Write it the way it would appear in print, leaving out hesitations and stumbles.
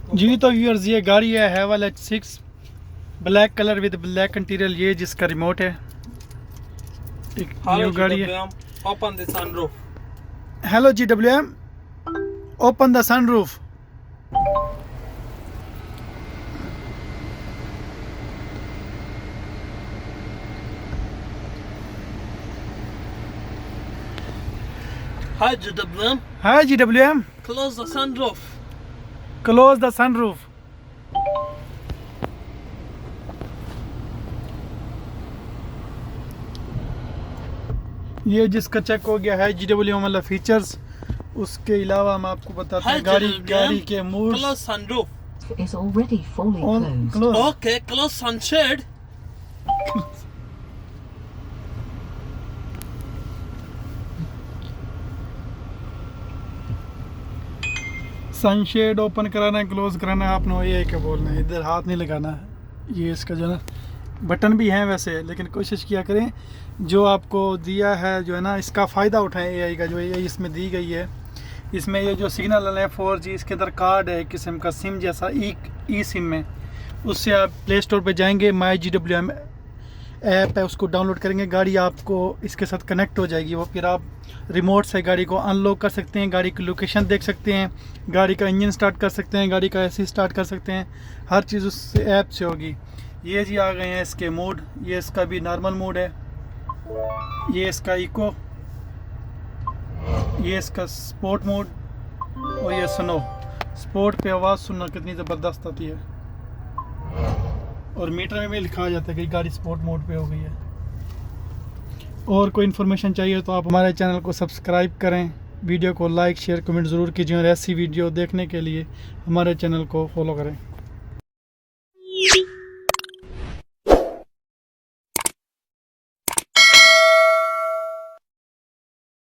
जी तो व्यूअर्स, ये गाड़ी है हैवल H6 black colour with black interior, ये जिसका रिमोट है। एक न्यू गाड़ी है। Open the sunroof. Hello GWM, open the sunroof. Hi GWM, hi GWM, close the sunroof. Close the sunroof. ये जिसका चेक हो गया है GWM वाला फीचर्स, उसके अलावा हम आपको बताते हैं गाड़ी के mood. Close sunroof. Is already fully closed. Okay, close sunshade. Sunshade open कराना है, क्लोज कराना है, आपने ये क्या बोलना है, इधर हाथ नहीं लगाना है। ये इसका जो है ना बटन भी हैं वैसे, लेकिन कोशिश किया करें जो आपको दिया है जो है ना इसका फ़ायदा उठाएं। AI का जो AI इसमें दी गई है, इसमें ये जो सिग्नल है 4G, इसके अंदर कार्ड है एक किस्म का सिम जैसा, ई सिम में। उससे आप प्ले स्टोर पर जाएंगे, माई GWM ऐप है, उसको डाउनलोड करेंगे, गाड़ी आपको इसके साथ कनेक्ट हो जाएगी। वो फिर आप रिमोट से गाड़ी को अनलॉक कर सकते हैं, गाड़ी की लोकेशन देख सकते हैं, गाड़ी का इंजन स्टार्ट कर सकते हैं, गाड़ी का AC स्टार्ट कर सकते हैं, हर चीज़ उस ऐप से होगी। ये जी आ गए हैं इसके मोड, ये इसका भी नॉर्मल मोड है, ये इसका इको, ये इसका स्पोर्ट मोड, और ये सुनो स्पोर्ट पे आवाज़ सुनना कितनी ज़बरदस्त आती है। और मीटर में भी लिखा जाता है कि गाड़ी स्पोर्ट मोड पे हो गई है। और कोई इन्फॉर्मेशन चाहिए तो आप हमारे चैनल को सब्सक्राइब करें, वीडियो को लाइक शेयर कमेंट ज़रूर कीजिए, और ऐसी वीडियो देखने के लिए हमारे चैनल को फॉलो करें।